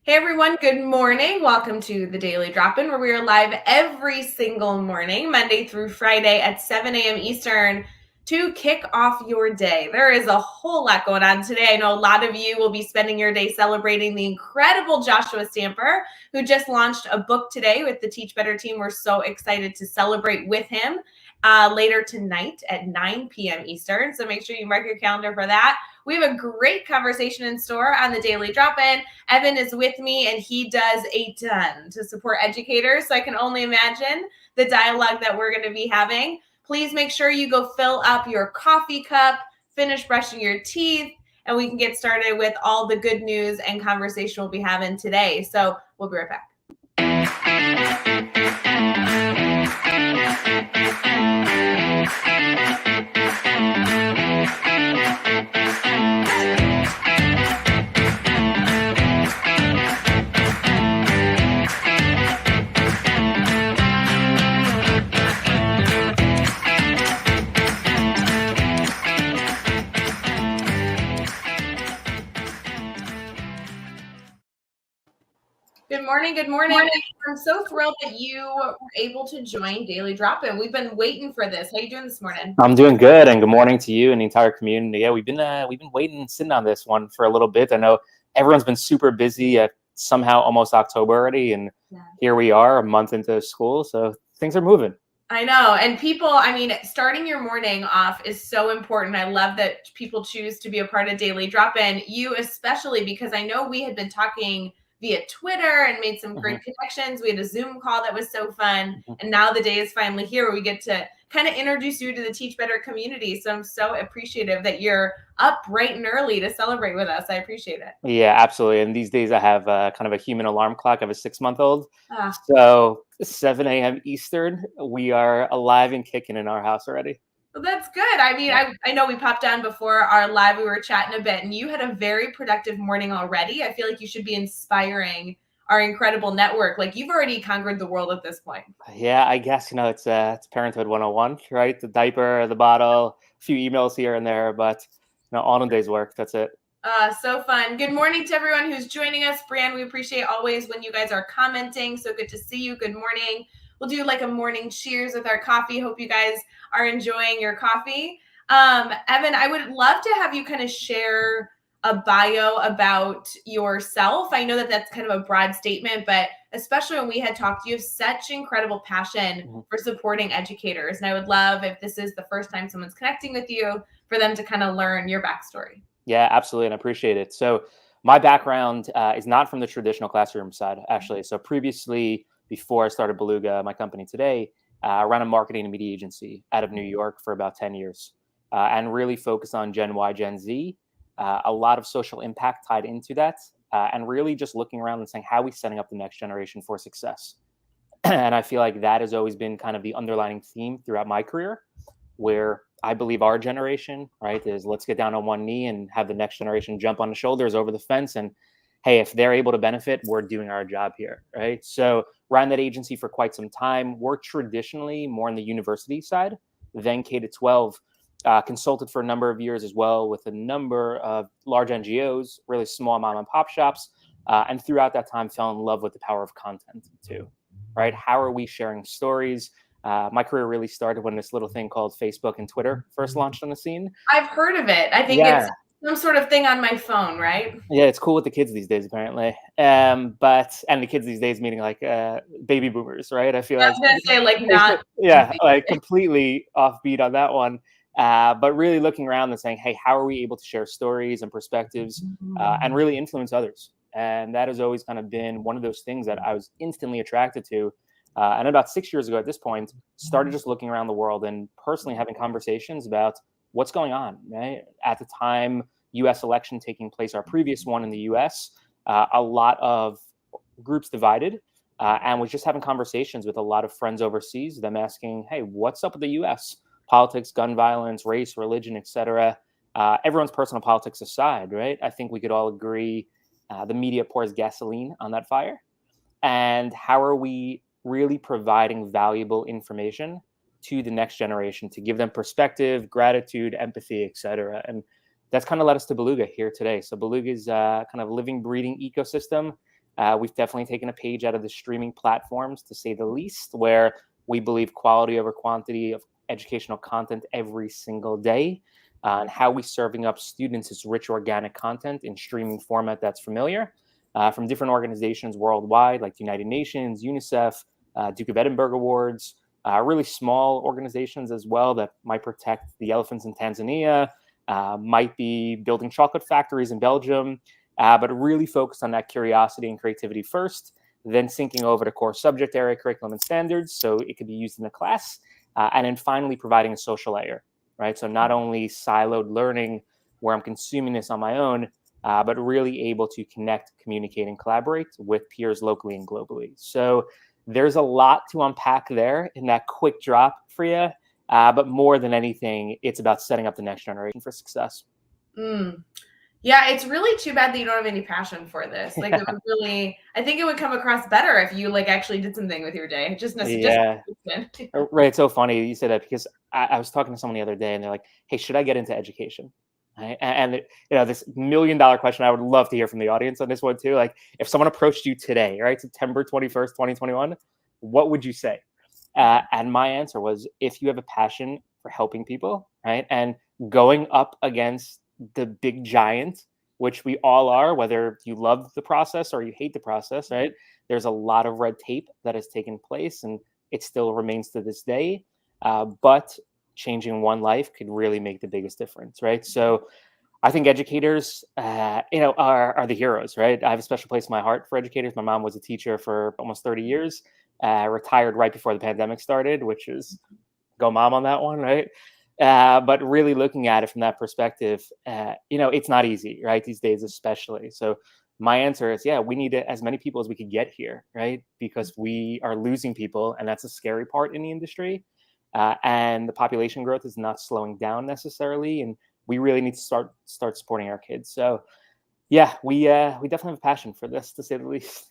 Hey everyone, good morning. Welcome to the Daily Drop-In, where we are live every single morning, Monday through Friday at 7 a.m. Eastern to kick off your day. There is a whole lot going on today. I know a lot of you will be spending your day celebrating the incredible Joshua Stamper, who just launched a book today with the Teach Better team. We're so excited to celebrate with him later tonight at 9 p.m. Eastern. So make sure you mark your calendar for that. We have a great conversation in store on the Daily Drop-In. Evan is with me, and he does a ton to support educators. So I can only imagine the dialogue that we're going to be having. Please make sure you go fill up your coffee cup, finish brushing your teeth, and we can get started with all the good news and conversation we'll be having today. So we'll be right back. Good morning. Good morning. I'm so thrilled that you were able to join Daily Drop-In. We've been waiting for this. How are you doing this morning? I'm doing good, and good morning to you and the entire community. Yeah, we've been waiting and sitting on this one for a little bit. I know everyone's been super busy at somehow almost October already, and here we are a month into school, so things are moving. I know. And people, starting your morning off is so important. I love that people choose to be a part of Daily Drop-In. You especially, because I know we had been talking via Twitter and made some great connections. We had a Zoom call that was so fun. And now the day is finally here where we get to kind of introduce you to the Teach Better community. So I'm so appreciative that you're up bright and early to celebrate with us. I appreciate it. Yeah, absolutely. And these days I have kind of a human alarm clock. I have a 6-month-old. So 7 a.m. Eastern, we are alive and kicking in our house already. Well, that's good. I know we popped on before our live. We were chatting a bit, and you had a very productive morning already. I feel like you should be inspiring our incredible network. Like, you've already conquered the world at this point. Yeah, I guess, it's parenthood 101, right? The diaper, the bottle, a few emails here and there, but all in a day's work. That's it. So fun. Good morning to everyone who's joining us. Brian, we appreciate always when you guys are commenting. So good to see you. Good morning. We'll do like a morning cheers with our coffee. Hope you guys are enjoying your coffee. Evan, I would love to have you kind of share a bio about yourself. I know that that's kind of a broad statement, but especially when we had talked, you have such incredible passion for supporting educators. And I would love, if this is the first time someone's connecting with you, for them to kind of learn your backstory. Yeah, absolutely. And I appreciate it. So my background is not from the traditional classroom side, actually. So previously, before I started Beluga, my company today, I ran a marketing and media agency out of New York for about 10 years and really focused on Gen Y, Gen Z, a lot of social impact tied into that, and really just looking around and saying, how are we setting up the next generation for success? And I feel like that has always been kind of the underlying theme throughout my career, where I believe our generation, right, is let's get down on one knee and have the next generation jump on the shoulders over the fence. And hey, if they're able to benefit, we're doing our job here, right? So ran that agency for quite some time, worked traditionally more on the university side, then K to 12, consulted for a number of years as well with a number of large NGOs, really small mom and pop shops. And throughout that time, fell in love with the power of content too, right? How are we sharing stories? My career really started when this little thing called Facebook and Twitter first launched on the scene. I've heard of it. I think it's some sort of thing on my phone, right? Yeah, it's cool with the kids these days, apparently. And the kids these days meaning like baby boomers, right? I feel I was gonna say like not. Yeah, like completely offbeat on that one. But really looking around and saying, hey, how are we able to share stories and perspectives and really influence others? And that has always kind of been one of those things that I was instantly attracted to. And about 6 years ago at this point, started just looking around the world and personally having conversations about what's going on, right? At the time, U.S. election taking place, our previous one in the U.S., a lot of groups divided and was just having conversations with a lot of friends overseas, them asking, hey, what's up with the U.S.? Politics, gun violence, race, religion, etc. Everyone's personal politics aside, right? I think we could all agree the media pours gasoline on that fire. And how are we really providing valuable information to the next generation to give them perspective, gratitude, empathy, etc. And that's kind of led us to Beluga here today. So Beluga is kind of living, breathing ecosystem We've definitely taken a page out of the streaming platforms, to say the least, where we believe quality over quantity of educational content every single day, and how we serving up students is rich organic content in streaming format that's familiar, from different organizations worldwide, like the United Nations, UNICEF, Duke of Edinburgh Awards, really small organizations as well that might protect the elephants in Tanzania, might be building chocolate factories in Belgium, but really focused on that curiosity and creativity first, then syncing over to core subject area curriculum and standards so it could be used in the class, and then finally providing a social layer, right? So not only siloed learning where I'm consuming this on my own, but really able to connect, communicate, and collaborate with peers locally and globally. So there's a lot to unpack there in that quick drop for you. But more than anything, it's about setting up the next generation for success. Mm. Yeah, it's really too bad that you don't have any passion for this. Like, it would really, I think it would come across better if you like actually did something with your day. Just Yeah. Right. It's so funny you say that, because I was talking to someone the other day and they're like, hey, should I get into education? Right? This $1 million question, I would love to hear from the audience on this one too. Like, if someone approached you today, right, September 21st, 2021, what would you say? And my answer was, if you have a passion for helping people, right, and going up against the big giant, which we all are, whether you love the process or you hate the process, right? There's a lot of red tape that has taken place, and it still remains to this day. But changing one life could really make the biggest difference, right? So I think educators, are the heroes, right? I have a special place in my heart for educators. My mom was a teacher for almost 30 years, retired right before the pandemic started, which is go mom on that one, right? But really looking at it from that perspective, it's not easy, right? These days, especially. So my answer is, yeah, we need as many people as we could get here, right? Because we are losing people, and that's a scary part in the industry. And the population growth is not slowing down necessarily, and we really need to start supporting our kids. So yeah, we definitely have a passion for this, to say the least.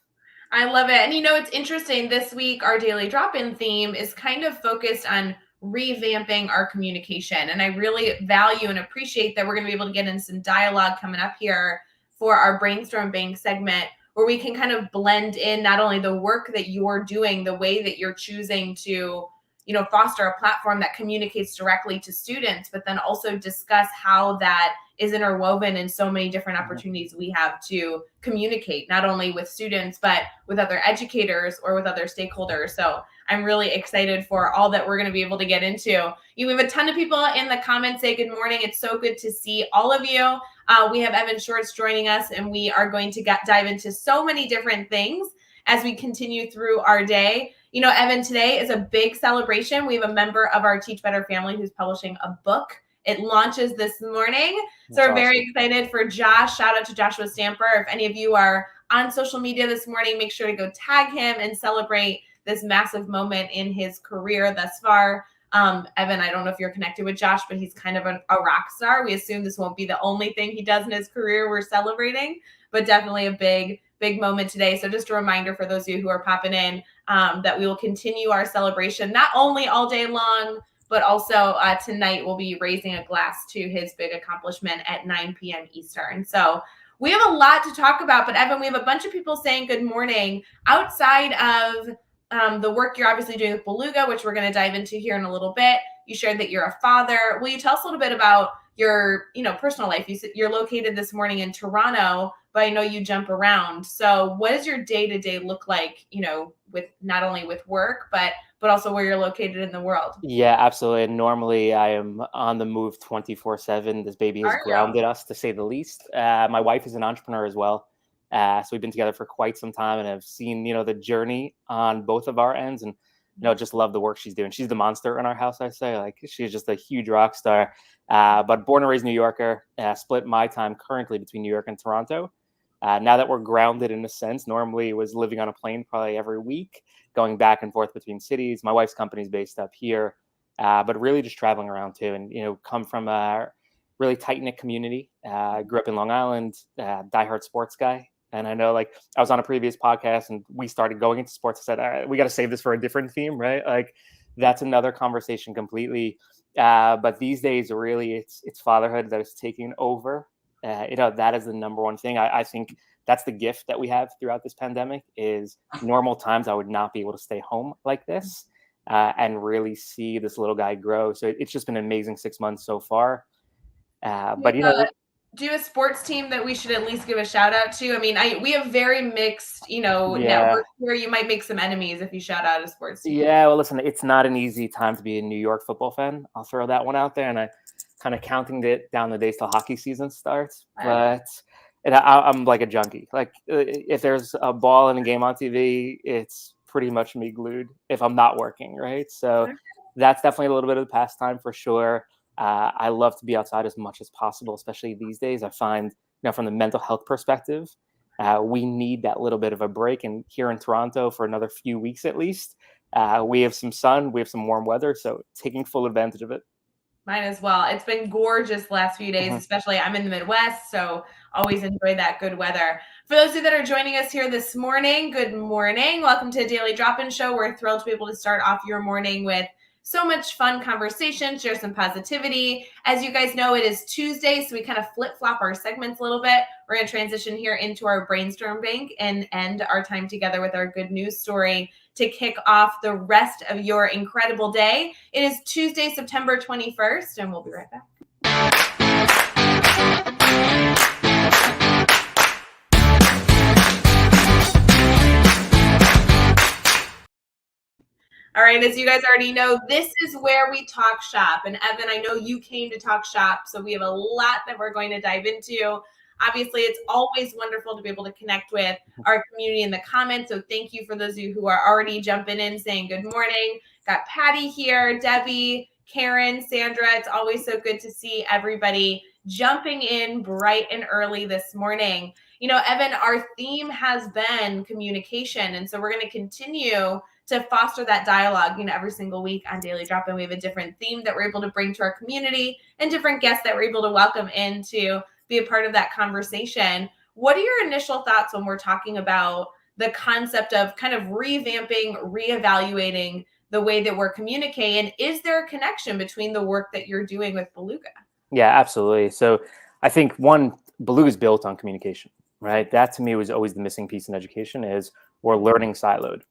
I love it. And it's interesting. This week, our daily drop in theme is kind of focused on revamping our communication. And I really value and appreciate that we're going to be able to get in some dialogue coming up here for our brainstorm bank segment, where we can kind of blend in not only the work that you're doing, the way that you're choosing to foster a platform that communicates directly to students, but then also discuss how that is interwoven in so many different opportunities we have to communicate, not only with students, but with other educators or with other stakeholders. So I'm really excited for all that we're going to be able to get into. We have a ton of people in the comments say good morning. It's so good to see all of you. We have Evan Shorts joining us, and we are going to dive into so many different things as we continue through our day. Evan, today is a big celebration. We have a member of our Teach Better family who's publishing a book. It launches this morning. So we're very excited for Josh. Shout out to Joshua Stamper. If any of you are on social media this morning, make sure to go tag him and celebrate this massive moment in his career thus far. Evan, I don't know if you're connected with Josh, but he's kind of a rock star. We assume this won't be the only thing he does in his career we're celebrating, but definitely a big moment today. So just a reminder for those of you who are popping in, that we will continue our celebration, not only all day long, but also tonight we'll be raising a glass to his big accomplishment at 9 p.m. Eastern. So we have a lot to talk about, but Evan, we have a bunch of people saying good morning outside of the work you're obviously doing with Beluga, which we're going to dive into here in a little bit. You shared that you're a father. Will you tell us a little bit about your, personal life? You're located this morning in Toronto, but I know you jump around. So what does your day-to-day look like, with not only with work, but also where you're located in the world? Yeah, absolutely. And normally I am on the move 24/7. This baby has grounded us, to say the least. My wife is an entrepreneur as well. So we've been together for quite some time, and I've seen, the journey on both of our ends, and, just love the work she's doing. She's the monster in our house, I say. Like, she's just a huge rock star. But born and raised New Yorker, split my time currently between New York and Toronto. Now that we're grounded in a sense, normally was living on a plane probably every week, going back and forth between cities. My wife's company is based up here, but really just traveling around too. And, come from a really tight knit community. Grew up in Long Island, diehard sports guy. And I know, like, I was on a previous podcast and we started going into sports. I said, all right, we got to save this for a different theme, right? Like, that's another conversation completely. But these days, really, it's fatherhood that is taking over. That is the number one thing. I think that's the gift that we have throughout this pandemic. Is normal times I would not be able to stay home like this and really see this little guy grow. So it's just been an amazing 6 months so far. But do you have a sports team that we should at least give a shout out to? I mean, we have very mixed, networks where you might make some enemies if you shout out a sports team. Yeah, well, listen, it's not an easy time to be a New York football fan. I'll throw that one out there, and I kind of counting it down the days till hockey season starts. But I'm like a junkie. Like if there's a ball in a game on TV, it's pretty much me glued if I'm not working, right? So that's definitely a little bit of the pastime for sure. I love to be outside as much as possible, especially these days. I find, from the mental health perspective, we need that little bit of a break. And here in Toronto, for another few weeks at least, we have some sun, we have some warm weather, so taking full advantage of it. Mine as well. It's been gorgeous the last few days, especially I'm in the Midwest, so always enjoy that good weather. For those of you that are joining us here this morning, good morning. Welcome to a Daily Drop-In Show. We're thrilled to be able to start off your morning with so much fun conversation, share some positivity. As you guys know, it is Tuesday, so we kind of flip-flop our segments a little bit. We're going to transition here into our brainstorm bank and end our time together with our good news story to kick off the rest of your incredible day. It is Tuesday, September 21st, and we'll be right back. All right, as you guys already know, this is where we talk shop. And Evan, I know you came to talk shop, so we have a lot that we're going to dive into. Obviously, it's always wonderful to be able to connect with our community in the comments. So thank you for those of you who are already jumping in saying good morning. Got Patty here, Debbie, Karen, Sandra. It's always so good to see everybody jumping in bright and early this morning. Evan, our theme has been communication. And so we're going to continue to foster that dialogue, every single week on Daily Drop-In. We have a different theme that we're able to bring to our community and different guests that we're able to welcome in to be a part of that conversation. What are your initial thoughts when we're talking about the concept of kind of revamping, reevaluating the way that we're communicating? Is there a connection between the work that you're doing with Beluga? Yeah, absolutely. So I think Beluga is built on communication, right? That to me was always the missing piece in education is we're learning siloed,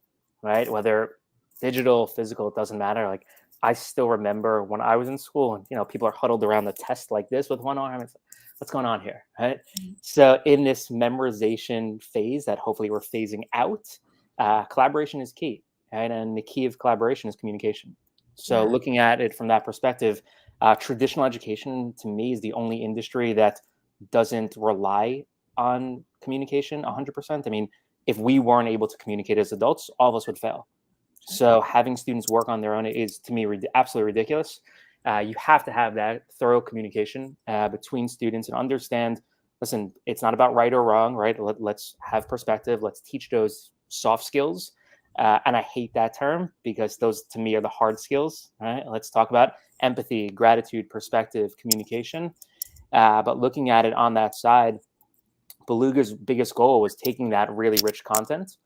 right? Whether digital, physical, it doesn't matter. Like I still remember when I was in school and, people are huddled around the test like this with one arm. It's like, what's going on here, right? So in this memorization phase that hopefully we're phasing out, collaboration is key, right? And the key of collaboration is communication. So looking at it from that perspective, traditional education to me is the only industry that doesn't rely on communication 100%. I mean, if we weren't able to communicate as adults, all of us would fail. So having students work on their own is, to me, absolutely ridiculous. You have to have that thorough communication between students and understand, listen, it's not about right or wrong, right? Let's have perspective. Let's teach those soft skills. And I hate that term because those, to me, are the hard skills, right? Let's talk about empathy, gratitude, perspective, communication. But looking at it on that side, Beluga's biggest goal was taking that really rich content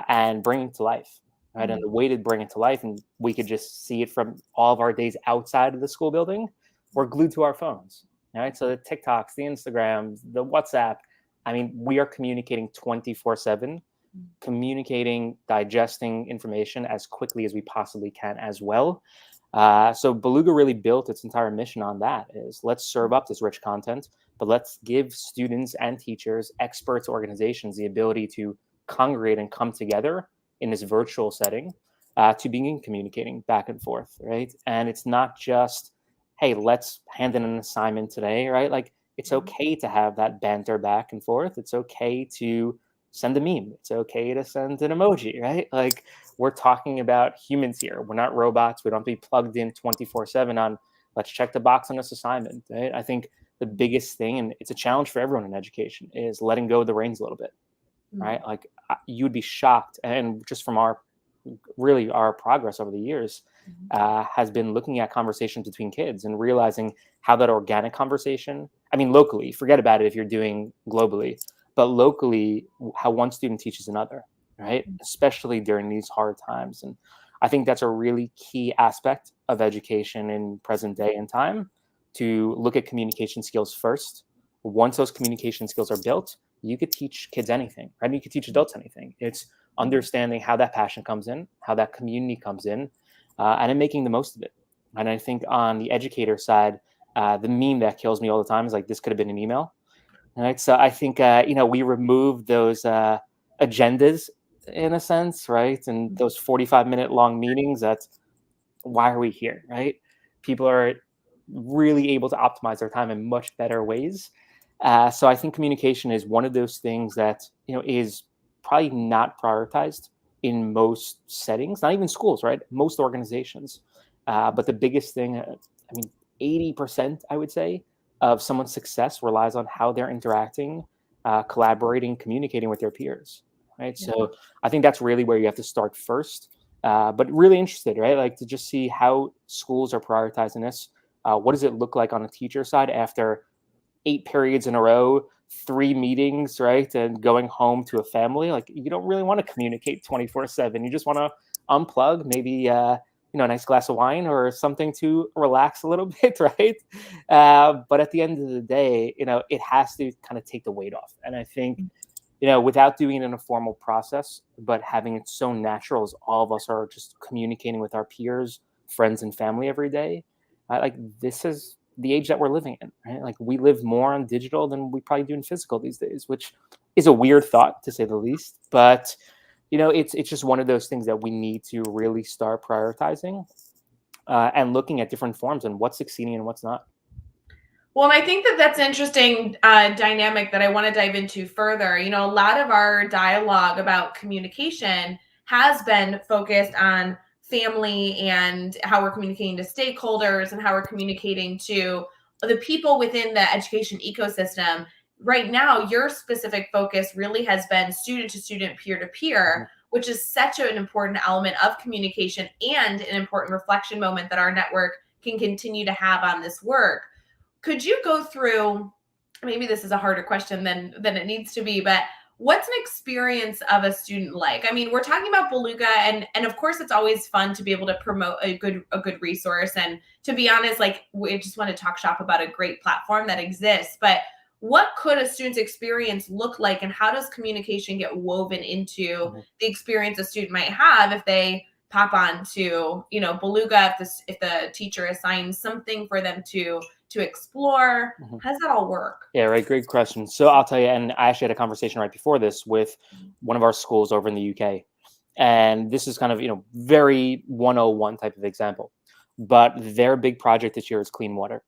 and bringing it to life, right? And the way to bring it to life, and we could just see it from all of our days outside of the school building, we're glued to our phones, right? So the TikToks, the Instagrams, the WhatsApp, I mean, we are communicating 24/7, communicating, digesting information as quickly as we possibly can as well. So Beluga really built its entire mission on that is let's serve up this rich content, but let's give students and teachers, experts, organizations the ability to congregate and come together in this virtual setting to begin communicating back and forth, right? And it's not just, hey, let's hand in an assignment today, right? Like it's okay to have that banter back and forth. It's okay to send a meme. It's okay to send an emoji, right? Like we're talking about humans here. We're not robots. We don't have to be plugged in 24/7 on let's check the box on this assignment, right? I think the biggest thing, and it's a challenge for everyone in education, is letting go of the reins a little bit, right? Like you'd be shocked. And just from our progress over the years has been looking at conversations between kids and realizing how that organic conversation, I mean, locally, forget about it if you're doing globally, but locally, how one student teaches another, right? Especially during these hard times. And I think that's a really key aspect of education in present day and time, to look at communication skills first. Once those communication skills are built, you could teach kids anything, right? You could teach adults anything. It's understanding how that passion comes in, how that community comes in, and then making the most of it. And I think on the educator side, the meme that kills me all the time is like, this could have been an email. Right. So I think, we remove those agendas in a sense, right? And those 45-minute long meetings, that's why are we here, right? People are really able to optimize their time in much better ways. So I think communication is one of those things that, is probably not prioritized in most settings, not even schools, right? Most organizations. But the biggest thing, 80%, I would say, of someone's success relies on how they're interacting, collaborating, communicating with their peers, right? Yeah. So I think that's really where you have to start first. But really interested, right? Like to just see how schools are prioritizing this. What does it look like on a teacher side after 8 periods in a row, 3 meetings, right? And going home to a family? Like you don't really want to communicate 24/7. You just want to unplug, maybe a nice glass of wine or something to relax a little bit, right? But at the end of the day, it has to kind of take the weight off. And I think, without doing it in a formal process, but having it so natural as all of us are just communicating with our peers, friends, and family every day, like this is the age that we're living in, right? Like we live more on digital than we probably do in physical these days, which is a weird thought to say the least. But it's just one of those things that we need to really start prioritizing and looking at different forms and what's succeeding and what's not. Well, and I think that that's an interesting dynamic that I want to dive into further. A lot of our dialogue about communication has been focused on family and how we're communicating to stakeholders and how we're communicating to the people within the education ecosystem. Right now, your specific focus really has been student to student, peer to peer, which is such an important element of communication and an important reflection moment that our network can continue to have on this work. Could you go through, maybe this is a harder question than it needs to be, but what's an experience of a student like? I mean, we're talking about Beluga, and of course it's always fun to be able to promote a good resource. And to be honest, like we just want to talk shop about a great platform that exists. But what could a student's experience look like, and how does communication get woven into the experience a student might have if they pop on to, Beluga, if the teacher assigns something for them to explore? How does that all work? Yeah, right. Great question. So I'll tell you, and I actually had a conversation right before this with one of our schools over in the UK. And this is kind of, very 101 type of example. But their big project this year is clean water,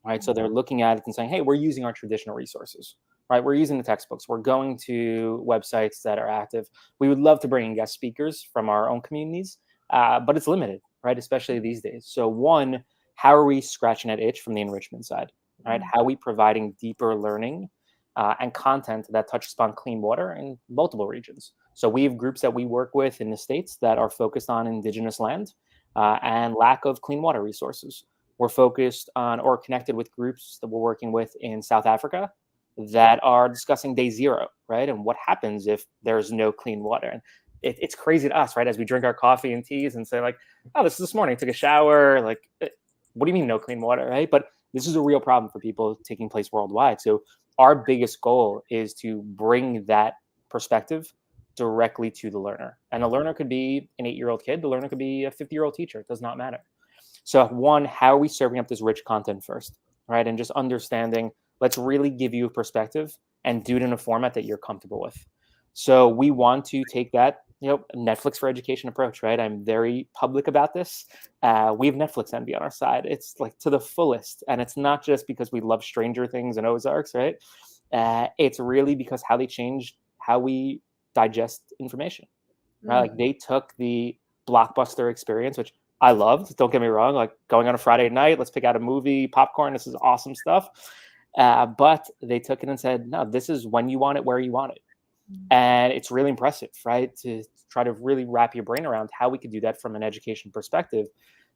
right? So they're looking at it and saying, hey, we're using our traditional resources, right? We're using the textbooks. We're going to websites that are active. We would love to bring in guest speakers from our own communities, but it's limited, right? Especially these days. So one, how are we scratching that itch from the enrichment side, right? How are we providing deeper learning and content that touches upon clean water in multiple regions? So we have groups that we work with in the States that are focused on indigenous land and lack of clean water resources. We're focused on or connected with groups that we're working with in South Africa that are discussing day zero, right? And what happens if there's no clean water. And it's crazy to us, right? As we drink our coffee and teas and say like, oh, this morning, took a shower. Like, what do you mean no clean water, right? But this is a real problem for people taking place worldwide. So our biggest goal is to bring that perspective directly to the learner. And the learner could be an 8-year-old kid. The learner could be a 50-year-old teacher. It does not matter. So one, how are we serving up this rich content first, right? And just understanding, let's really give you a perspective and do it in a format that you're comfortable with. So we want to take that, Netflix for education approach, right? I'm very public about this. We have Netflix envy on our side. It's like to the fullest. And it's not just because we love Stranger Things and Ozarks, right? It's really because how they changed how we digest information, right? Like they took the Blockbuster experience, which I loved. Don't get me wrong. Like going on a Friday night, let's pick out a movie, popcorn. This is awesome stuff. But they took it and said, no, this is when you want it, where you want it. And it's really impressive, right? To try to really wrap your brain around how we could do that from an education perspective.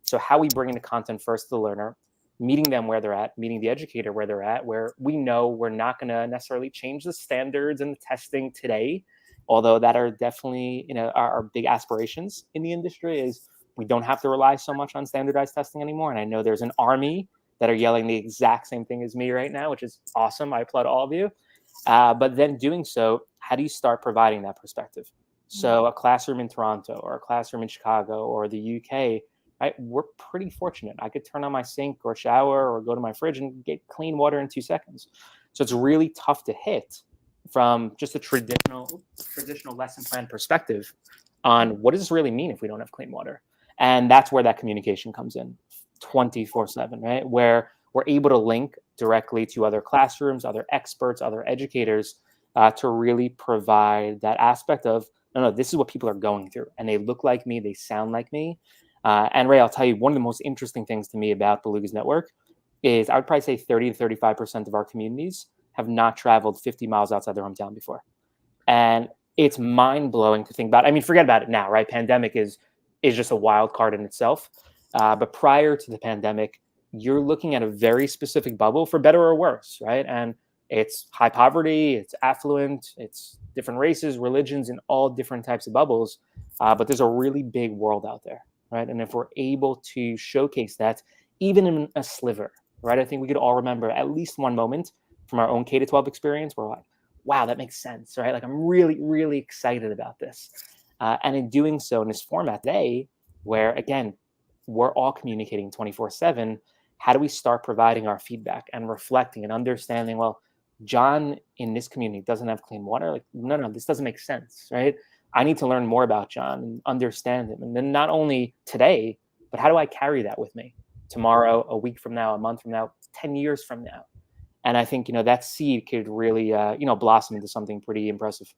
So how we bring the content first to the learner, meeting them where they're at, meeting the educator where they're at, where we know we're not going to necessarily change the standards and the testing today, although that are definitely, our big aspirations in the industry is we don't have to rely so much on standardized testing anymore. And I know there's an army that are yelling the exact same thing as me right now, which is awesome. I applaud all of you. But then doing so, how do you start providing that perspective? So a classroom in Toronto or a classroom in Chicago or the UK, right? We're pretty fortunate. I could turn on my sink or shower or go to my fridge and get clean water in 2 seconds. So it's really tough to hit from just a traditional lesson plan perspective on what does this really mean if we don't have clean water? And that's where that communication comes in 24/7, right? Where we're able to link directly to other classrooms, other experts, other educators to really provide that aspect of, no, this is what people are going through. And they look like me, they sound like me. And Rae, I'll tell you, one of the most interesting things to me about Beluga's network is I would probably say 30 to 35% of our communities have not traveled 50 miles outside their hometown before. And it's mind blowing to think about. I mean, forget about it now, right? Pandemic is just a wild card in itself. But prior to the pandemic, you're looking at a very specific bubble, for better or worse, right? And it's high poverty, it's affluent, it's different races, religions, and all different types of bubbles. But there's a really big world out there, right? And if we're able to showcase that, even in a sliver, right? I think we could all remember at least one moment from our own K-12 experience where we're like, wow, that makes sense, right? Like I'm really, really excited about this. And in doing so in this format today, where again, we're all communicating 24/7, how do we start providing our feedback and reflecting and understanding, well, John in this community doesn't have clean water. Like, no, this doesn't make sense, right? I need to learn more about John and understand him. And then not only today, but how do I carry that with me tomorrow, a week from now, a month from now, 10 years from now? And I think, that seed could really, blossom into something pretty impressive.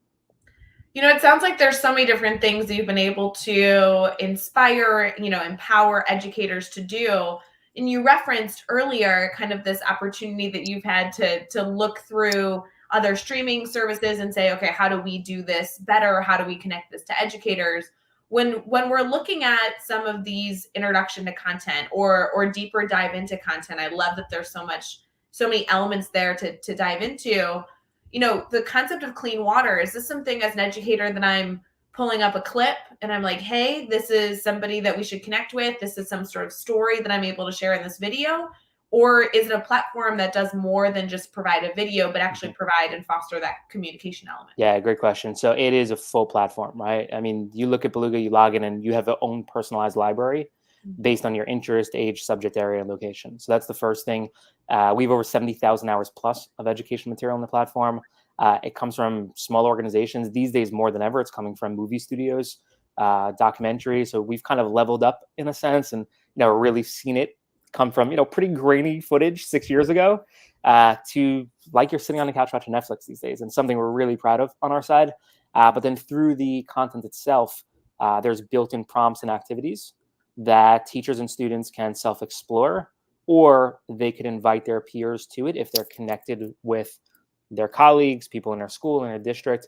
It sounds like there's so many different things that you've been able to inspire, empower educators to do. And you referenced earlier kind of this opportunity that you've had to look through other streaming services and say, okay, how do we do this better? How do we connect this to educators? When we're looking at some of these introduction to content or deeper dive into content, I love that there's so many elements there to dive into. The concept of clean water, is this something as an educator that I'm pulling up a clip and I'm like, hey, this is somebody that we should connect with. This is some sort of story that I'm able to share in this video. Or is it a platform that does more than just provide a video, but actually provide and foster that communication element? Yeah, great question. So it is a full platform, right? I mean, you look at Beluga, you log in and you have your own personalized library based on your interest, age, subject area, and location. So that's the first thing. We have over 70,000 hours plus of education material on the platform. It comes from small organizations. These days, more than ever, it's coming from movie studios, documentaries. So we've kind of leveled up in a sense and, really seen it come from, pretty grainy footage 6 years ago to like you're sitting on the couch watching Netflix these days, and something we're really proud of on our side. But then through the content itself, there's built-in prompts and activities that teachers and students can self-explore, or they could invite their peers to it if they're connected with their colleagues, people in their school, in their district,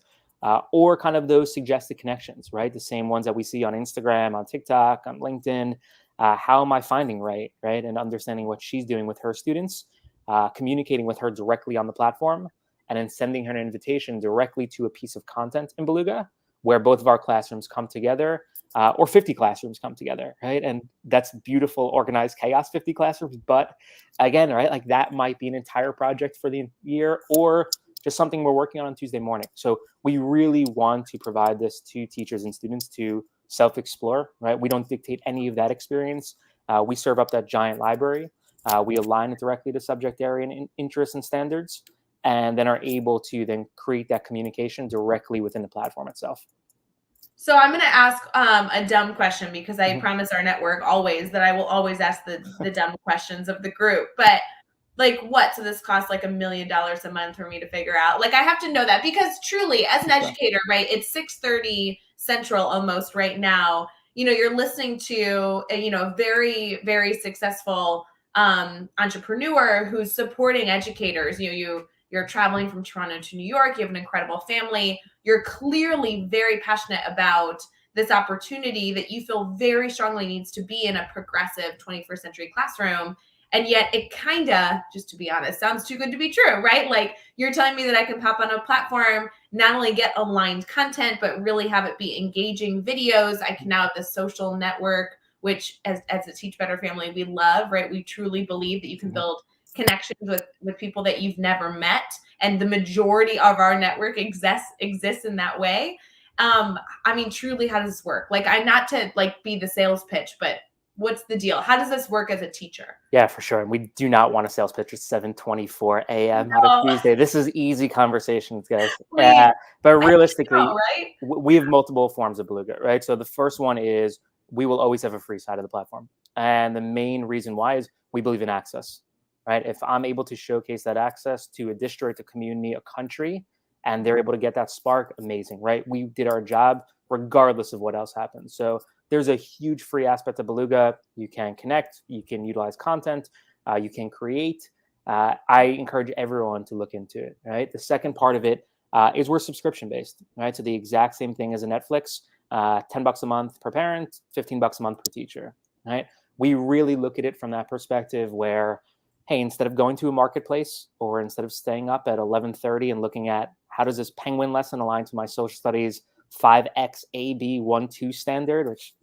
or kind of those suggested connections, right? The same ones that we see on Instagram, on TikTok, on LinkedIn. How am I finding Rae, right? And understanding what she's doing with her students, communicating with her directly on the platform, and then sending her an invitation directly to a piece of content in Beluga where both of our classrooms come together, or 50 classrooms come together, right? And that's beautiful, organized chaos, 50 classrooms. But again, right, like that might be an entire project for the year, or just something we're working on Tuesday morning. So we really want to provide this to teachers and students to self-explore, right? We don't dictate any of that experience. We serve up that giant library. We align it directly to subject area and interests and standards, and then are able to then create that communication directly within the platform itself. So I'm going to ask a dumb question, because I promise our network always that I will always ask the dumb questions of the group. But like, what? So this costs like $1 million a month for me to figure out. Like, I have to know that, because truly, as an educator, right? It's 6:30 Central almost right now. You're listening to a very, very successful entrepreneur who's supporting educators. You're traveling from Toronto to New York. You have an incredible family. You're clearly very passionate about this opportunity that you feel very strongly needs to be in a progressive 21st century classroom. And yet it kind of, just to be honest, sounds too good to be true, right? Like, you're telling me that I can pop on a platform, not only get aligned content, but really have it be engaging videos. I can now have this social network, which as a Teach Better family, we love, right? We truly believe that you can build connections with people that you've never met. and the majority of our network exists in that way. I mean, truly, how does this work? Like, I'm not to like be the sales pitch, but what's the deal? How does this work as a teacher? Yeah, for sure. And we do not want a sales pitch at 7:24 a.m. on a No, Tuesday. This is easy conversations, guys. please. But I know, realistically, right? we have multiple forms of Beluga, right? So the first one is we will always have a free side of the platform. And the main reason why is we believe in access, right? If I'm able to showcase that access to a district, a community, a country, and they're able to get that spark, amazing, right? We did our job regardless of what else happens. So there's a huge free aspect of Beluga. You can connect, you can utilize content, you can create. I encourage everyone to look into it, right? The second part of it is we're subscription based, right? So the exact same thing as a Netflix, $10 a month per parent, $15 a month per teacher, right? We really look at it from that perspective where, hey, instead of going to a marketplace or instead of staying up at 11:30 and looking at how does this penguin lesson align to my social studies 5X AB 1-2 standard, which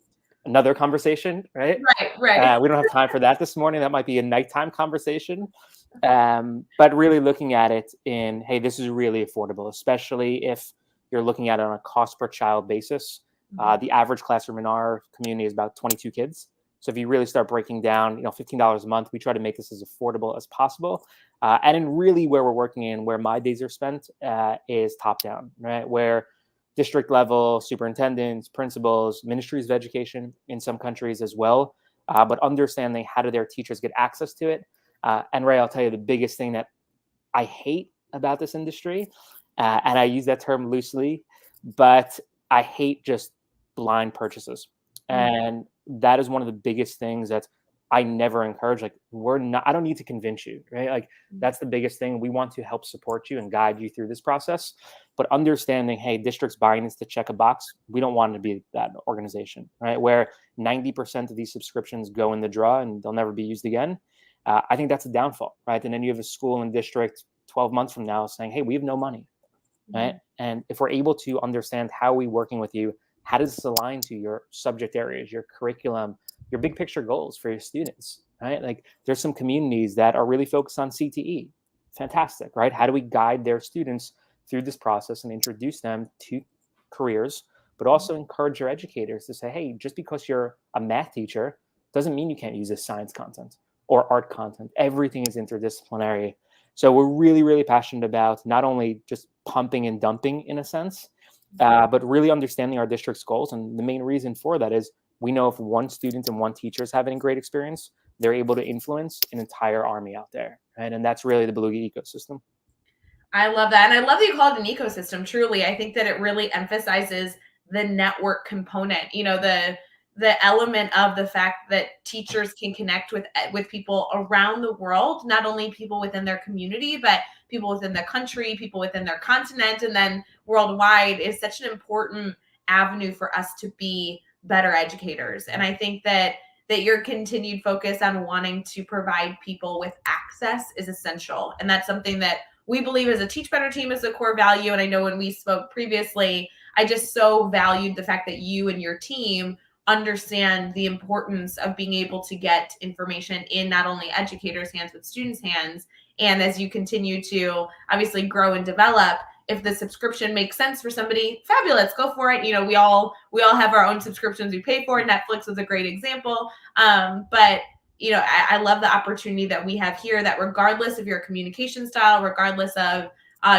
another conversation, right? Right. We don't have time for that this morning. That might be a nighttime conversation. But really looking at it in, hey, this is really affordable, especially if you're looking at it on a cost per child basis. The average classroom in our community is about 22 kids. So if you really start breaking down, $15 a month, we try to make this as affordable as possible. And in really where we're working in, where my days are spent, is top down, right? Where district level superintendents, principals, ministries of education in some countries as well, but understanding how do their teachers get access to it. And Rae, I'll tell you the biggest thing that I hate about this industry, and I use that term loosely, but I hate just blind purchases. And that is one of the biggest things that I never encourage. Like, I don't need to convince you, right? Like, that's the biggest thing. We want to help support you and guide you through this process. But understanding, hey, districts buying this to check a box, we don't want to be that organization, right? Where 90% of these subscriptions go in the draw and they'll never be used again. I think that's a downfall, right? And then you have a school and district 12 months from now saying, hey, we have no money, right? And if we're able to understand how we working with you, how does this align to your subject areas, your curriculum, your big picture goals for your students, right? Like, there's some communities that are really focused on CTE. Fantastic, right? How do we guide their students through this process and introduce them to careers, but also encourage your educators to say, hey, just because you're a math teacher doesn't mean you can't use this science content or art content. Everything is interdisciplinary. So we're really, really passionate about not only just pumping and dumping in a sense, but really understanding our district's goals. And the main reason for that is we know if one student and one teacher is having a great experience, they're able to influence an entire army out there. Right? And that's really the Beluga ecosystem. I love that. And I love that you call it an ecosystem. Truly, I think that it really emphasizes the network component, the element of the fact that teachers can connect with people around the world, not only people within their community, but people within the country, people within their continent, and then worldwide is such an important avenue for us to be better educators. And I think that your continued focus on wanting to provide people with access is essential. And that's something that we believe as a Teach Better team is a core value. And I know when we spoke previously, I just so valued the fact that you and your team understand the importance of being able to get information in not only educators' hands, but students' hands. And as you continue to obviously grow and develop, if the subscription makes sense for somebody, fabulous, go for it. We all have our own subscriptions we pay for. Netflix is a great example. But I love the opportunity that we have here, that regardless of your communication style, regardless of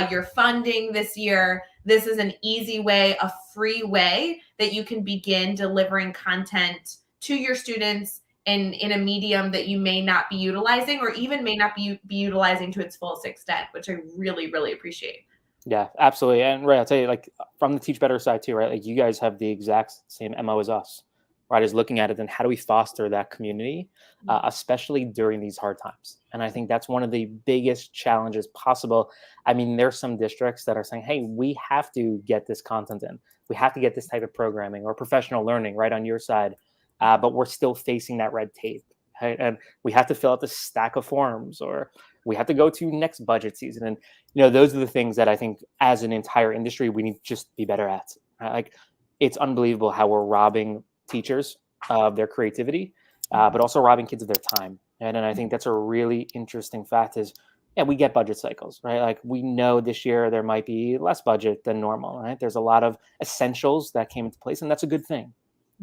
your funding this year, this is an easy way, a free way that you can begin delivering content to your students in a medium that you may not be utilizing, or even may not be utilizing to its fullest extent, which I really, really appreciate. Yeah, absolutely. And Rae, I'll tell you, like, from the Teach Better side too, right? Like, you guys have the exact same MO as us, right? Is looking at it and how do we foster that community, especially during these hard times. And I think that's one of the biggest challenges possible. I mean, there's some districts that are saying, hey, we have to get this content in. We have to get this type of programming or professional learning right on your side. But we're still facing that red tape, right? And we have to fill out this stack of forms, or we have to go to next budget season. And, those are the things that I think as an entire industry, we need to just be better at. Right? Like, it's unbelievable how we're robbing teachers of their creativity, but also robbing kids of their time. And I think that's a really interesting fact is yeah, we get budget cycles, right? Like we know this year there might be less budget than normal, right? There's a lot of essentials that came into place, and that's a good thing,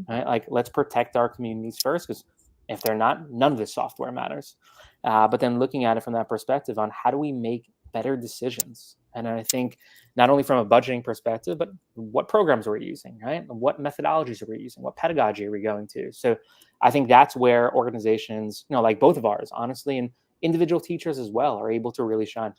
right? Like let's protect our communities first, because if they're not, none of this software matters. But then looking at it from that perspective on how do we make better decisions? And I think not only from a budgeting perspective, but what programs are we using, right? What methodologies are we using? What pedagogy are we going to? So I think that's where organizations, like both of ours, honestly, and individual teachers as well, are able to really shine.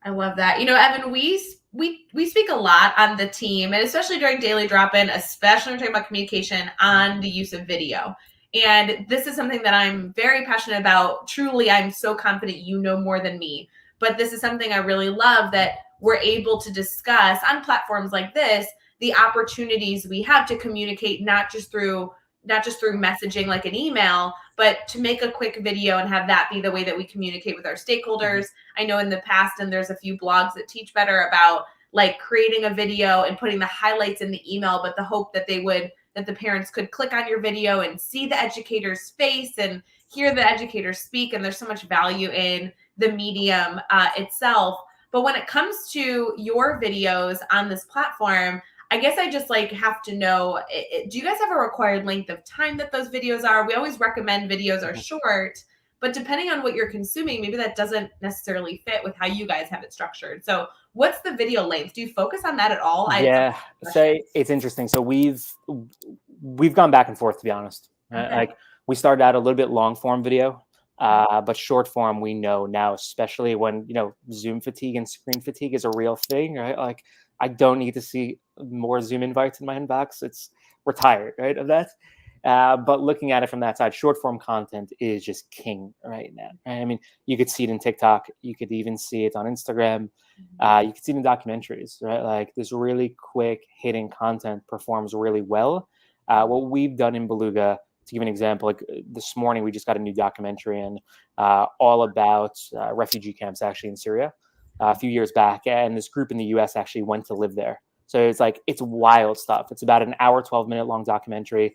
I love that. Evan, we speak a lot on the team, and especially during daily drop-in, especially when we're talking about communication, on the use of video. And this is something that I'm very passionate about. Truly, I'm so confident you know more than me. But this is something I really love, that we're able to discuss on platforms like this, the opportunities we have to communicate, not just through messaging like an email, but to make a quick video and have that be the way that we communicate with our stakeholders. I know in the past, and there's a few blogs that teach better about like creating a video and putting the highlights in the email, but the hope that the parents could click on your video and see the educator's face and hear the educator speak. And there's so much value in the medium itself. But when it comes to your videos on this platform, I guess I just have to know, do you guys have a required length of time that those videos are? We always recommend videos are short, but depending on what you're consuming, maybe that doesn't necessarily fit with how you guys have it structured. So what's the video length? Do you focus on that at all? Yeah, say it's interesting. So we've gone back and forth, to be honest. Okay. Like we started out a little bit long form video, but short form we know now, especially when Zoom fatigue and screen fatigue is a real thing, right? Like I don't need to see more Zoom invites in my inbox. We're tired, right, of that. But looking at it from that side, short form content is just king right now. Right? I mean, you could see it in TikTok. You could even see it on Instagram. You could see it in documentaries, right? Like this really quick hitting content performs really well. What we've done in Beluga, to give an example, like this morning, we just got a new documentary in all about refugee camps actually in Syria a few years back. And this group in the US actually went to live there. So it's wild stuff. It's about an hour, 12-minute long documentary.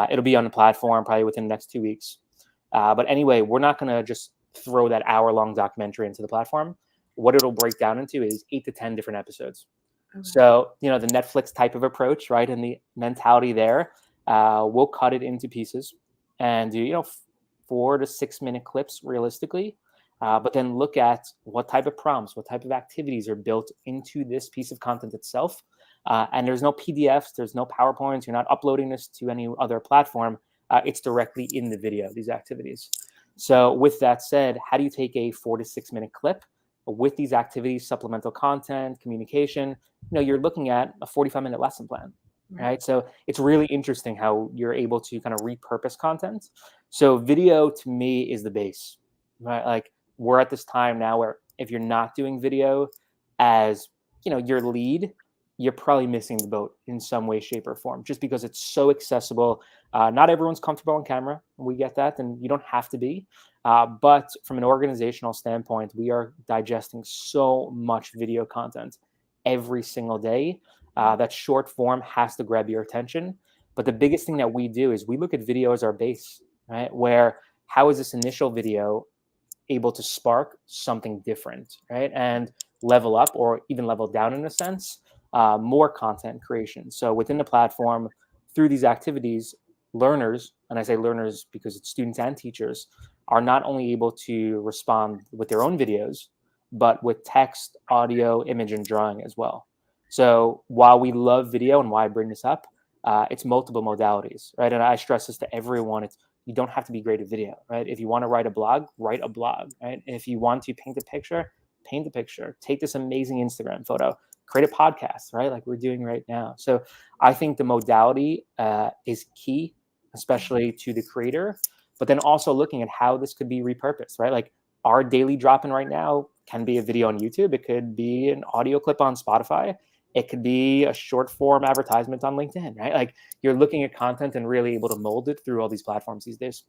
It'll be on the platform probably within the next 2 weeks. But anyway, we're not going to just throw that hour-long documentary into the platform. What it'll break down into is 8 to 10 different episodes. Okay. So, the Netflix type of approach, right? And the mentality there, we'll cut it into pieces and do, 4 to 6 minute clips realistically. But then look at what type of prompts, what type of activities are built into this piece of content itself. And there's no PDFs, there's no PowerPoints. You're not uploading this to any other platform. It's directly in the video, these activities. So with that said, how do you take a 4 to 6 minute clip with these activities, supplemental content, communication? You're looking at a 45-minute lesson plan, right? So it's really interesting how you're able to kind of repurpose content. So video to me is the base, right? Like we're at this time now where if you're not doing video as, your lead, you're probably missing the boat in some way, shape, or form, just because it's so accessible. Not everyone's comfortable on camera. We get that, and you don't have to be. But from an organizational standpoint, we are digesting so much video content every single day that short form has to grab your attention. But the biggest thing that we do is we look at video as our base, right? Where how is this initial video able to spark something different, right? And level up or even level down in a sense, more content creation. So within the platform, through these activities, learners, and I say learners because it's students and teachers, are not only able to respond with their own videos, but with text, audio, image, and drawing as well. So while we love video and why I bring this up, it's multiple modalities, right? And I stress this to everyone. You don't have to be great at video, right? If you want to write a blog, right? If you want to paint a picture, paint a picture. Take this amazing Instagram photo, create a podcast, right? Like we're doing right now. So I think the modality is key, especially to the creator, but then also looking at how this could be repurposed, right? Like our daily drop-in right now can be a video on YouTube. It could be an audio clip on Spotify. It could be a short form advertisement on LinkedIn, right? Like you're looking at content and really able to mold it through all these platforms these days.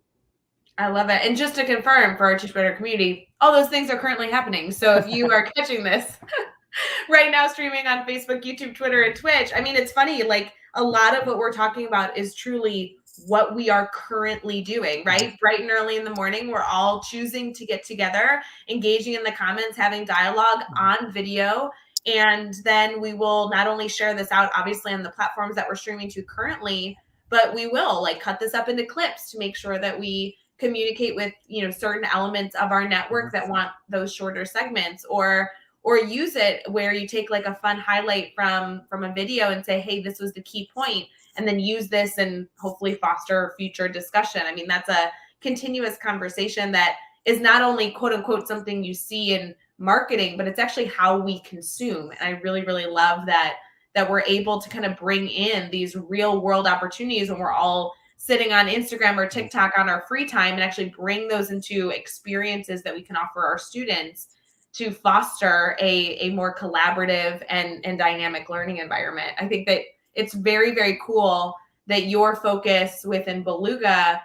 I love it. And just to confirm for our Teach Better community, all those things are currently happening. So if you are catching this right now, streaming on Facebook, YouTube, Twitter, and Twitch, I mean, it's funny, like a lot of what we're talking about is truly what we are currently doing, right? Bright and early in the morning, we're all choosing to get together, engaging in the comments, having dialogue on video. And then we will not only share this out, obviously, on the platforms that we're streaming to currently, but we will like cut this up into clips to make sure that we communicate with, certain elements of our network that want those shorter segments, or use it where you take like a fun highlight from a video and say, hey, this was the key point, and then use this and hopefully foster future discussion. I mean, that's a continuous conversation that is not only quote unquote something you see in marketing, but it's actually how we consume. And I really, really love that we're able to kind of bring in these real world opportunities when we're all sitting on Instagram or TikTok on our free time, and actually bring those into experiences that we can offer our students to foster a more collaborative and dynamic learning environment. I think that it's very, very cool that your focus within Beluga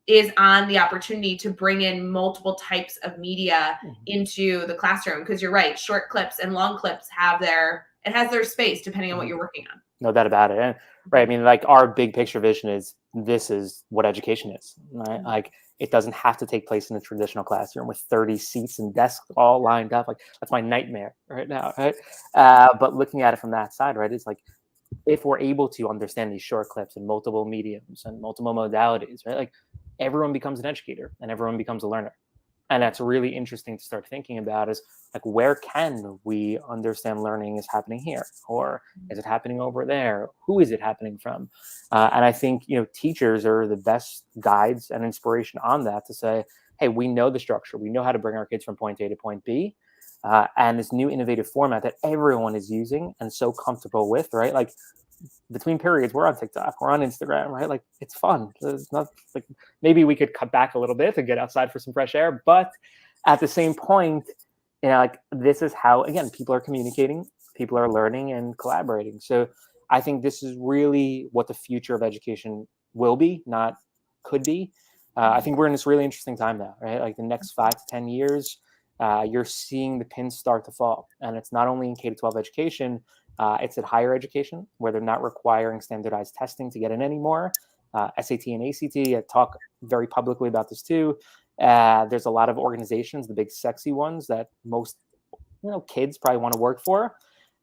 is on the opportunity to bring in multiple types of media into the classroom. Because you're right, short clips and long clips has their space depending on what you're working on. No doubt about it. And, right. I mean, like our big picture vision is this is what education is, right? Like it doesn't have to take place in a traditional classroom with 30 seats and desks all lined up. Like that's my nightmare right now, right? But looking at it from that side, right, it's like if we're able to understand these short clips and multiple mediums and multiple modalities, right, like everyone becomes an educator and everyone becomes a learner. And that's really interesting to start thinking about is like, where can we understand learning is happening here? Or is it happening over there? Who is it happening from? And I think, teachers are the best guides and inspiration on that to say, hey, we know the structure. We know how to bring our kids from point A to point B. And this new innovative format that everyone is using and so comfortable with, right? Like between periods, we're on TikTok, we're on Instagram, right? Like it's fun. It's not like maybe we could cut back a little bit and get outside for some fresh air, but at the same point, like this is how, again, people are communicating, people are learning and collaborating. So I think this is really what the future of education will be, not could be. I think we're in this really interesting time now, right? Like the next 5 to 10 years, you're seeing the pins start to fall. And it's not only in K-12 education, it's at higher education where they're not requiring standardized testing to get in anymore. SAT and ACT, I talk very publicly about this too. There's a lot of organizations, the big sexy ones that most kids probably want to work for.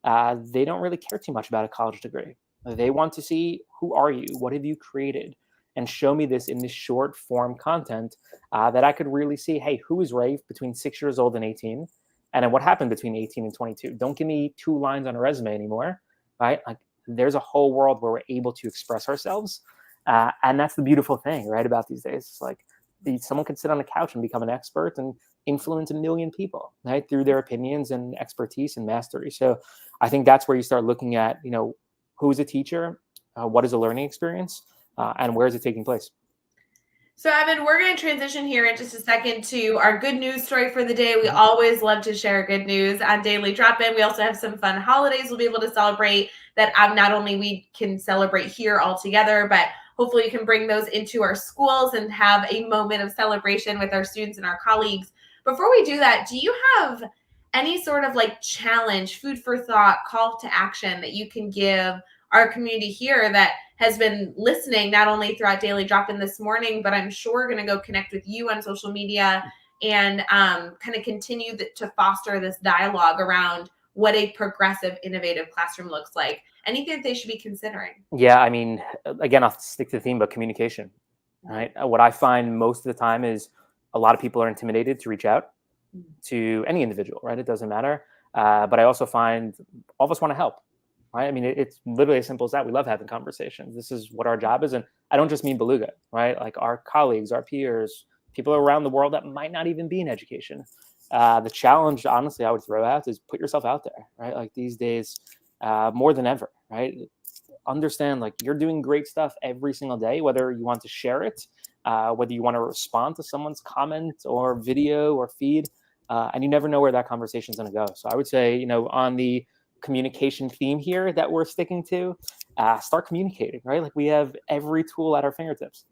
They don't really care too much about a college degree. They want to see, who are you? What have you created? And show me this in this short form content that I could really see, hey, who is Rae between 6 years old and 18? And then what happened between 18 and 22? Don't give me 2 lines on a resume anymore, right? Like there's a whole world where we're able to express ourselves. And that's the beautiful thing, right, about these days. It's like someone could sit on a couch and become an expert and influence 1 million people, right, through their opinions and expertise and mastery. So I think that's where you start looking at, who's a teacher, what is a learning experience, and where is it taking place? So, Evan, we're going to transition here in just a second to our good news story for the day. We always love to share good news on Daily Drop-In. We also have some fun holidays we'll be able to celebrate that not only we can celebrate here all together, but hopefully we can bring those into our schools and have a moment of celebration with our students and our colleagues. Before we do that, do you have any sort of like challenge, food for thought, call to action that you can give our community here that has been listening not only throughout Daily Drop-In this morning, but I'm sure going to go connect with you on social media and kind of continue to foster this dialogue around what a progressive, innovative classroom looks like? Anything that they should be considering? Yeah, I mean, again, I'll stick to the theme, but communication, right? What I find most of the time is a lot of people are intimidated to reach out to any individual, right? It doesn't matter. But I also find all of us want to help. Right? I mean, it's literally as simple as that. We love having conversations. This is what our job is. And I don't just mean Beluga, right? Like our colleagues, our peers, people around the world that might not even be in education. The challenge, honestly, I would throw out is put yourself out there, right? Like these days, more than ever, right? Understand like you're doing great stuff every single day, whether you want to share it, whether you want to respond to someone's comment or video or feed, and you never know where that conversation is going to go. So I would say, on the communication theme here that we're sticking to, start communicating, right? Like we have every tool at our fingertips.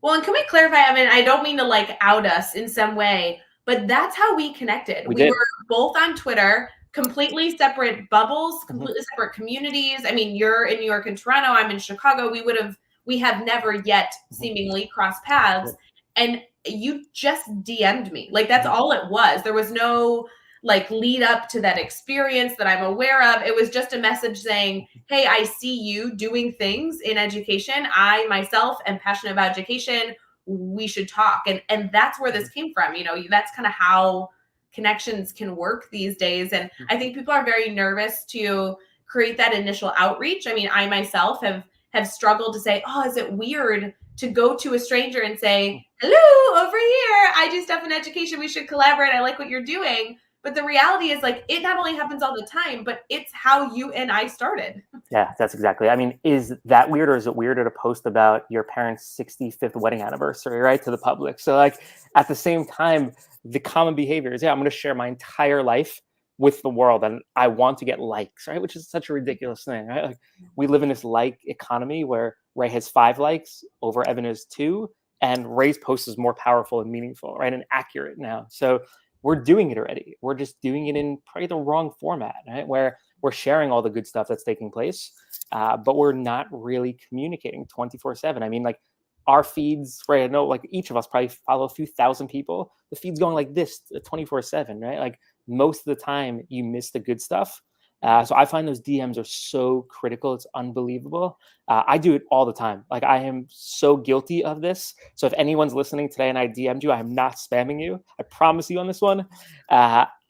Well, and can we clarify, I mean, I don't mean to like out us in some way, but that's how we connected. We were both on Twitter, completely separate bubbles, completely separate communities. I mean, you're in New York and Toronto, I'm in Chicago. We would have we have never yet seemingly crossed paths. And you just DM'd me. Like, that's all it was. There was no like lead up to that experience that I'm aware of. It was just a message saying, hey, I see you doing things in education. I myself am passionate about education. We should talk. And that's where this came from. You know, that's kind of how connections can work these days. And I think people are very nervous to create that initial outreach. I mean, I myself have struggled to say, oh, is it weird to go to a stranger and say, hello, over here, I do stuff in education, we should collaborate, I like what you're doing. But the reality is, like, it not only happens all the time, but it's how you and I started. Yeah, that's exactly. I mean, is that weird, or is it weirder to post about your parents' 65th wedding anniversary, right, to the public? So, like, at the same time, the common behavior is, yeah, I'm going to share my entire life with the world, and I want to get likes, right? Which is such a ridiculous thing, right? Like, we live in this like economy where Rae has 5 likes over Evin is 2, and Rae's post is more powerful and meaningful, right, and accurate now. So we're doing it already. We're just doing it in probably the wrong format, right? Where we're sharing all the good stuff that's taking place, but we're not really communicating 24/7. I mean, like, our feeds, right? I know, like, each of us probably follow a few thousand people. The feed's going like this 24/7, right? Like, most of the time, you miss the good stuff. So I find those DMs are so critical. It's unbelievable. I do it all the time. Like, I am so guilty of this. So if anyone's listening today and I DM'd you, I am not spamming you. I promise you on this one.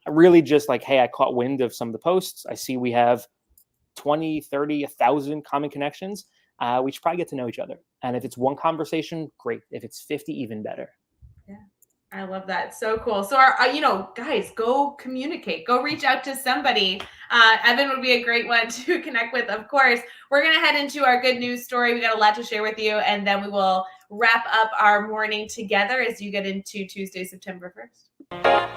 Really just like, hey, I caught wind of some of the posts. I see we have 20, 30, 1,000 common connections. We should probably get to know each other. And if it's one conversation, great. If it's 50, even better. Yeah. I love that. So cool. So, you know, guys, go communicate. Go reach out to somebody. Evin would be a great one to connect with, of course. We're going to head into our good news story. We got a lot to share with you, and then we will wrap up our morning together as you get into Tuesday, September 1st.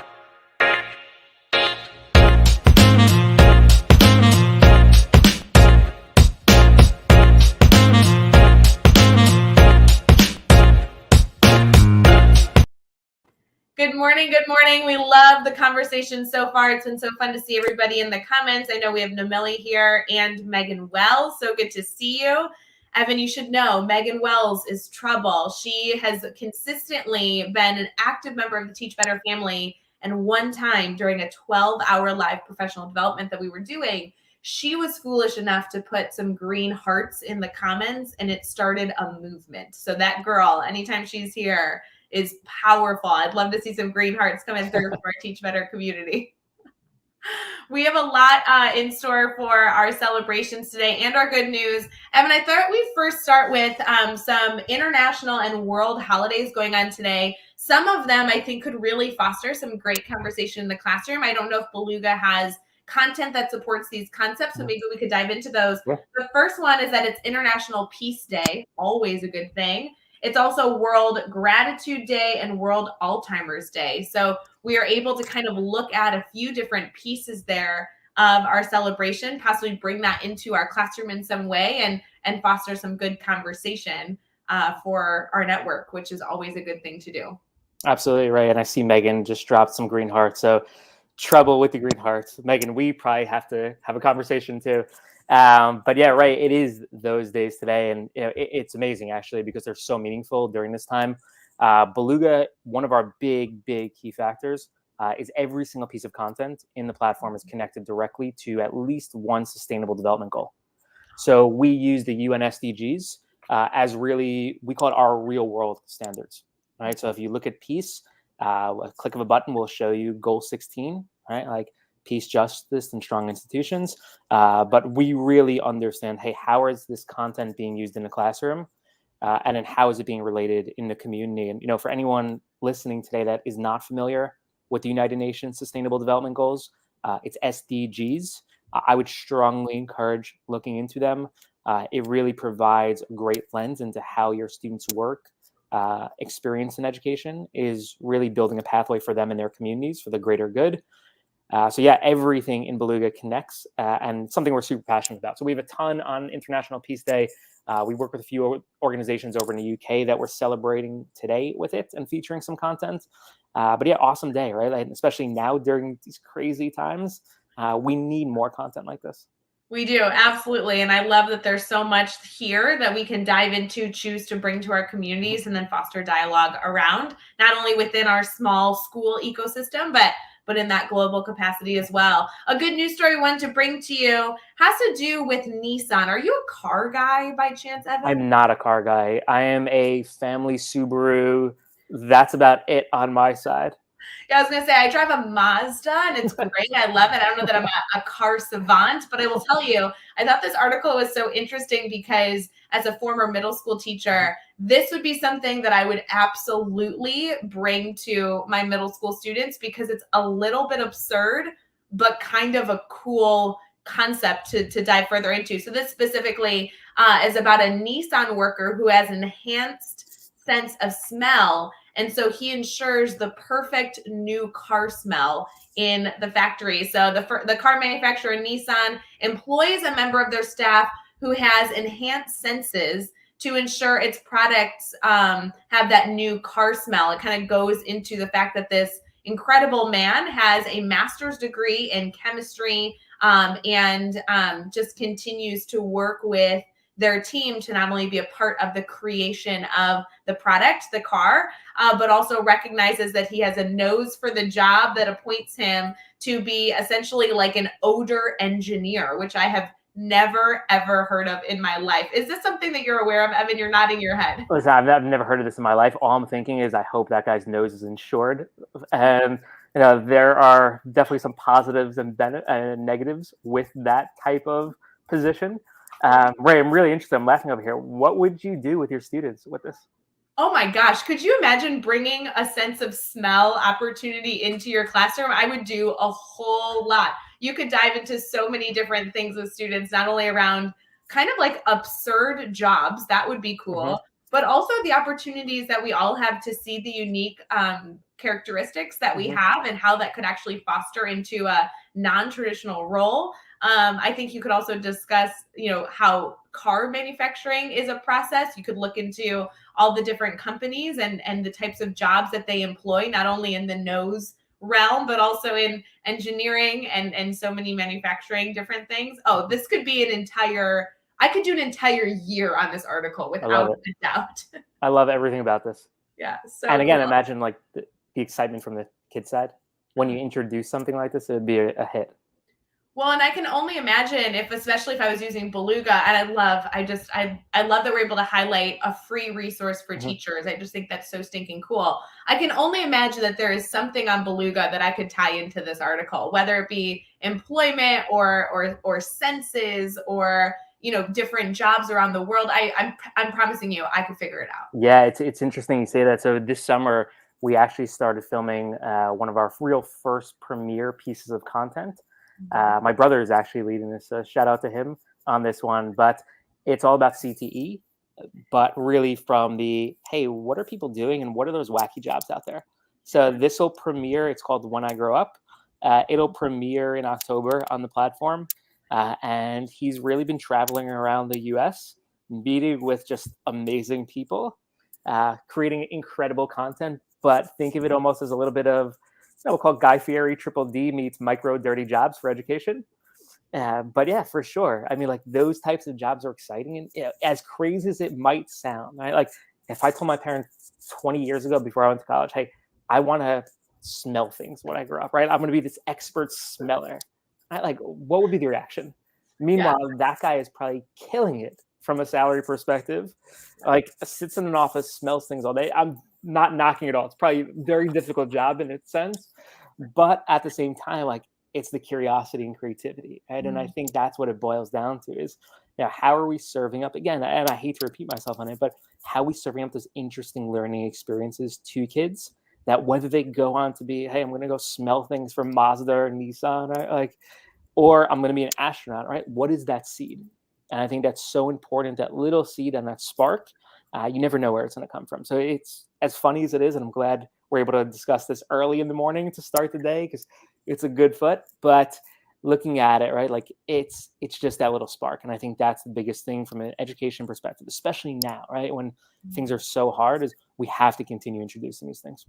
Good morning. Good morning. We love the conversation so far. It's been so fun to see everybody in the comments. I know we have Namili here and Megan Wells. So good to see you. Evin, you should know Megan Wells is trouble. She has consistently been an active member of the Teach Better family. And one time during a 12-hour live professional development that we were doing, she was foolish enough to put some green hearts in the comments, and it started a movement. So that girl, anytime she's here, is powerful. I'd love to see some green hearts coming through for our Teach Better community. We have a lot in store for our celebrations today and our good news. Evin, I thought we'd first start with some international and world holidays going on today. Some of them I think could really foster some great conversation in the classroom. I don't know if Beluga has content that supports these concepts, so maybe we could dive into those. Yeah. The first one is that it's International Peace Day, always a good thing. It's also World Gratitude Day and World Alzheimer's Day. So we are able to kind of look at a few different pieces there of our celebration, possibly bring that into our classroom in some way and foster some good conversation for our network, which is always a good thing to do. Absolutely right. And I see Megan just dropped some green hearts. So trouble with the green hearts. Megan, we probably have to have a conversation too. But yeah, right. It is those days today. And you know, it's amazing actually, because they're so meaningful during this time. Beluga, one of our big key factors is every single piece of content in the platform is connected directly to at least one sustainable development goal. So we use the UN SDGs as really, we call it our real world standards, right? So if you look at peace, a click of a button will show you goal 16, right? Like peace, justice, and strong institutions. But we really understand, hey, how is this content being used in the classroom? And then how is it being related in the community? And, you know, for anyone listening today that is not familiar with the United Nations Sustainable Development Goals, it's SDGs. I would strongly encourage looking into them. It really provides a great lens into how your students work. Experience in education is really building a pathway for them and their communities for the greater good. So yeah, everything in Beluga connects and something we're super passionate about. So we have a ton on International Peace Day. We work with a few organizations over in the UK that we're celebrating today with it and featuring some content. But yeah, awesome day, right? Like, especially now during these crazy times, we need more content like this. We do, absolutely. And I love that there's so much here that we can dive into, choose to bring to our communities, and then foster dialogue around, not only within our small school ecosystem, but in that global capacity as well. A good news story one to bring to you has to do with Nissan. Are you a car guy by chance, Evan? I'm not a car guy. I am a family Subaru. That's about it on my side. Yeah, I was gonna say I drive a Mazda and it's great. I love it. I don't know that I'm a car savant, but I will tell you, I thought this article was so interesting because as a former middle school teacher, this would be something that I would absolutely bring to my middle school students because it's a little bit absurd, but kind of a cool concept to dive further into. So this specifically is about a Nissan worker who has enhanced sense of smell, and so he ensures the perfect new car smell in the factory. So the car manufacturer Nissan employs a member of their staff who has enhanced senses to ensure its products have that new car smell. It kind of goes into the fact that this incredible man has a master's degree in chemistry, and just continues to work with their team to not only be a part of the creation of the product, the car, but also recognizes that he has a nose for the job that appoints him to be essentially like an odor engineer, which I have never, ever heard of in my life. Is this something that you're aware of, Evan? You're nodding your head. Listen, I've never heard of this in my life. All I'm thinking is I hope that guy's nose is insured. And there are definitely some positives and negatives with that type of position. Rae, I'm really interested. I'm laughing over here. What would you do with your students with this? Oh my gosh, could you imagine bringing a sense of smell opportunity into your classroom? I would do a whole lot. You could dive into so many different things with students, not only around kind of like absurd jobs, that would be cool, but also the opportunities that we all have to see the unique characteristics that we have and how that could actually foster into a non-traditional role. I think you could also discuss, how car manufacturing is a process. You could look into all the different companies and the types of jobs that they employ, not only in the nose realm, but also in engineering and so many manufacturing different things. Oh, this could be I could do an entire year on this article without a doubt. I love everything about this. Yeah. So and again, cool. Imagine like the excitement from the kid side. When you introduce something like this, it would be a hit. Well, and I can only imagine especially if I was using Beluga, and I love that we're able to highlight a free resource for teachers. I just think that's so stinking cool. I can only imagine that there is something on Beluga that I could tie into this article, whether it be employment or senses or different jobs around the world. I'm promising you, I could figure it out. Yeah, it's interesting you say that. So this summer we actually started filming one of our real first premiere pieces of content. My brother is actually leading this. Shout out to him on this one. But it's all about CTE, but really from the, hey, what are people doing and what are those wacky jobs out there? So this will premiere. It's called When I Grow Up. It'll premiere in October on the platform. And he's really been traveling around the US, meeting with just amazing people, creating incredible content. But think of it almost as a little bit of, we'll call Guy Fieri Triple D meets micro dirty jobs for education. But yeah, for sure. I mean, like those types of jobs are exciting. And as crazy as it might sound, right? Like if I told my parents 20 years ago before I went to college, hey, I want to smell things when I grow up, right? I'm going to be this expert smeller. Like, what would be the reaction? Meanwhile, that guy is probably killing it from a salary perspective. Like sits in an office, smells things all day. I'm not knocking it all. It's probably a very difficult job in its sense. But at the same time, like it's the curiosity and creativity. Right? And I think that's what it boils down to is, how are we serving up again? And I hate to repeat myself on it, but how are we serving up those interesting learning experiences to kids that whether they go on to be, hey, I'm going to go smell things from Mazda or Nissan, right? Or I'm going to be an astronaut, right? What is that seed? And I think that's so important, that little seed and that spark. You never know where it's going to come from. So it's as funny as it is, and I'm glad we're able to discuss this early in the morning to start the day because it's a good foot. But looking at it, right, like it's just that little spark. And I think that's the biggest thing from an education perspective, especially now, right, when things are so hard, is we have to continue introducing these things.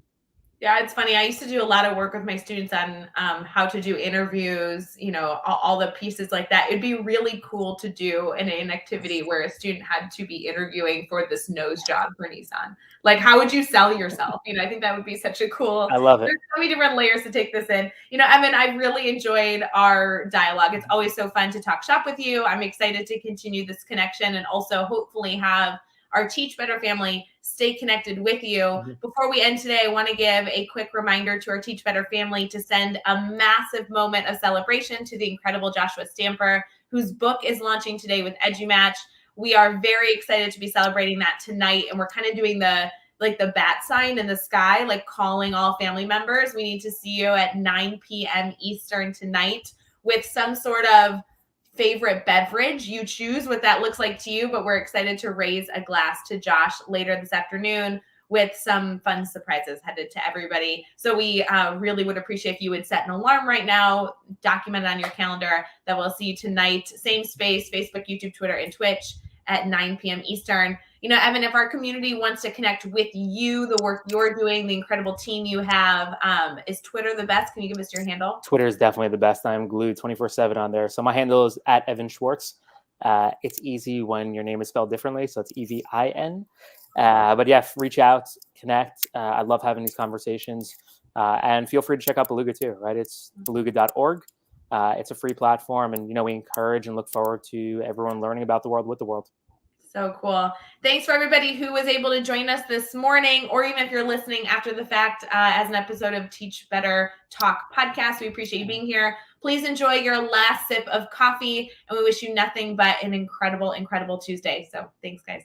Yeah, it's funny. I used to do a lot of work with my students on how to do interviews, all the pieces like that. It'd be really cool to do an activity where a student had to be interviewing for this nose job for Nissan. Like, how would you sell yourself? I think that would be such a cool. I love it. There's so many different layers to take this in. Evan, I really enjoyed our dialogue. It's always so fun to talk shop with you. I'm excited to continue this connection and also hopefully have our Teach Better family stay connected with you. Mm-hmm. Before we end today, I want to give a quick reminder to our Teach Better family to send a massive moment of celebration to the incredible Joshua Stamper, whose book is launching today with EduMatch. We are very excited to be celebrating that tonight, and we're kind of doing the bat sign in the sky, like calling all family members. We need to see you at 9 p.m. Eastern tonight with some sort of favorite beverage. You choose what that looks like to you, but we're excited to raise a glass to Josh later this afternoon with some fun surprises headed to everybody. So we really would appreciate if you would set an alarm right now, document it on your calendar, that we'll see you tonight, same space, Facebook, YouTube, Twitter, and Twitch at 9 p.m. Eastern. Evan, if our community wants to connect with you, the work you're doing, the incredible team you have, is Twitter the best? Can you give us your handle? Twitter is definitely the best. I'm glued 24/7 on there. So my handle is at Evan Schwartz. It's easy when your name is spelled differently, so it's EVIN. But yeah, reach out, connect. I love having these conversations. And feel free to check out Beluga too, right? It's beluga.org. It's a free platform, and we encourage and look forward to everyone learning about the world with the world. So cool. Thanks for everybody who was able to join us this morning, or even if you're listening after the fact as an episode of Teach Better Talk podcast. We appreciate you being here. Please enjoy your last sip of coffee, and we wish you nothing but an incredible, incredible Tuesday. So thanks, guys.